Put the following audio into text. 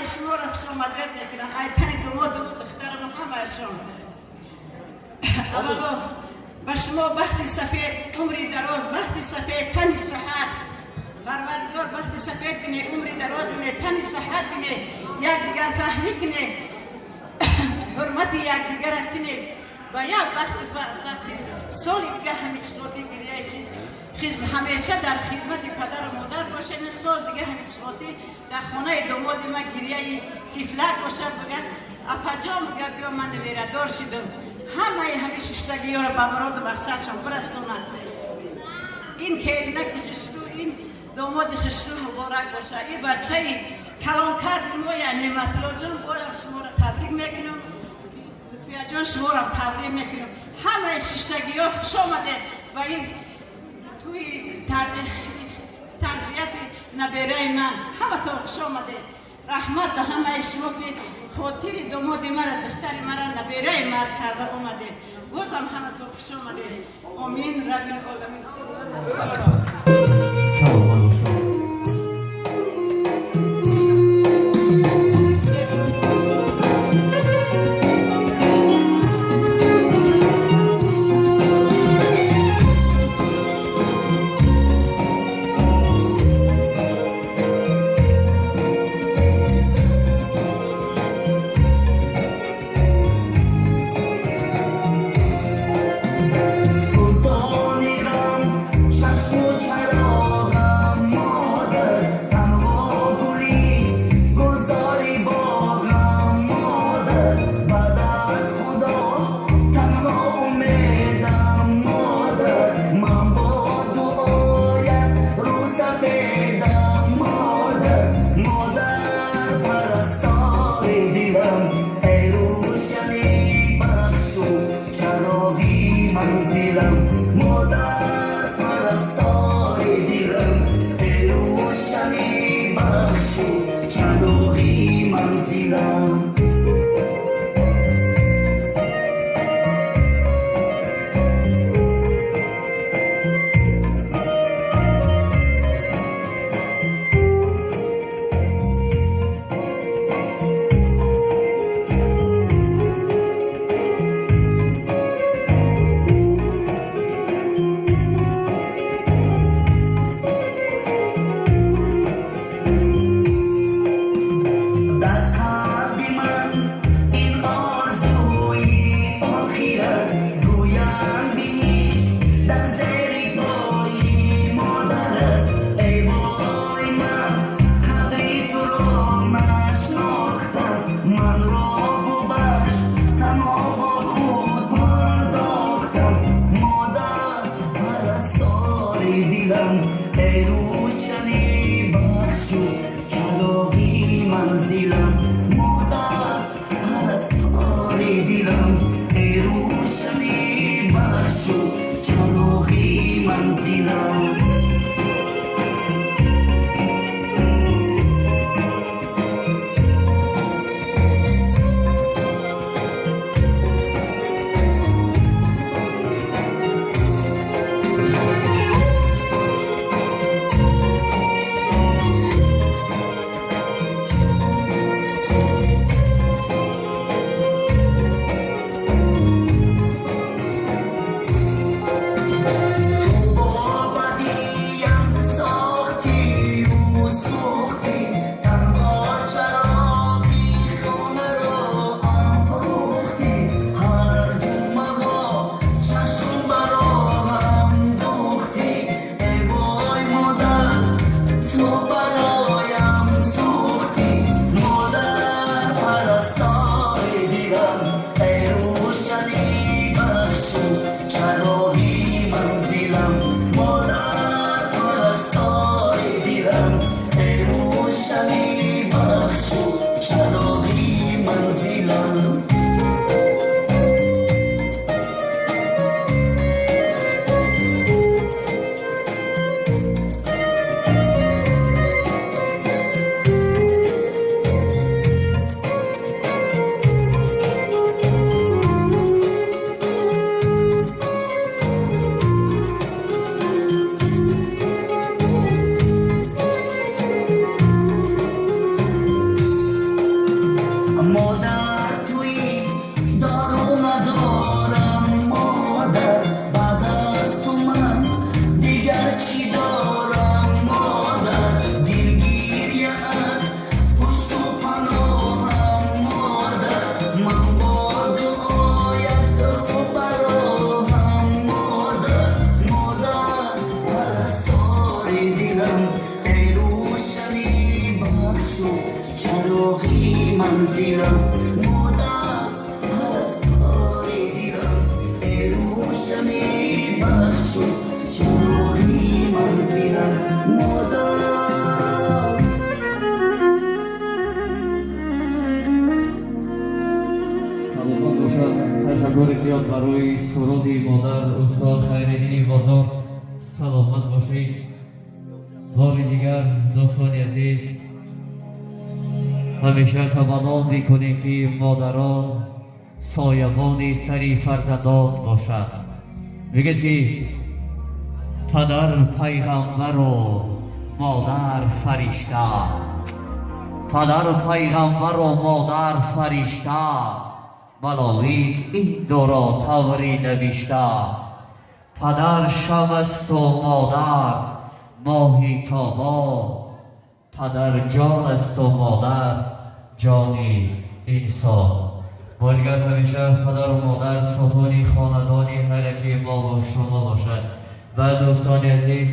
شما را شما مدرد میکنن ای تنی دماد و دخترم همه شما اولا به شما بخت سفید عمری دراز بخت سفید تنی صحت پروردگار بخت سفید بینه عمری دراز بینه تنی صحت بینه یک دیگر فهمی کنه حرمت یک دیگر کنه و یک وقت سالی دیگه همه چطوری گریه چیز همیشه در خدمت پدر و مادر باشه نه سال دیگه همه چطوری در خانه داماد ما گریه تیفلک باشه بگن اپجا میگه بیا من ویردار شدم همه ششتگی ها را به مراد و مقصدشان برسونن این که اینک خشتو این داماد خشتو مبارک باشه این بچه کلام کردیم ما یه نعمت الله جان بارم شما را تبریک میکنم لطفیه جان شما را تبریک میکنم همه ششتگی ها خوش آمده و این توی تعزیت نبیره من همه تا خوش آمده رحمت به همه شما که خاطر داماد مرا دختر مرا نبیره مرا کرده آمده بازم همه تا خوش آمده آمین رب العالمین چراغی منزلم مادر از کار دیرم ای روشنی بخش چراغی منزلم مادر. سلامت باشد. تشکر زیاد برای سرودی مادر استاد خیرالدین بازار. سلامت باشید. بار دیگر دوستان عزیز همیشه تمنا میکنیم که مادران سایبان سری فرزندان باشد. میگید که پدر پیغمبر و مادر فرشته، پدر پیغمبر و مادر فرشته، ملائک این دو را طوری نوشته. پدر شمع است و مادر ماهی تابان، پدر جان است و مادر جان انسان. باید همیشه پدر و مادر ستون خاندانی هر که ما و شما باشد. و دوستان عزیز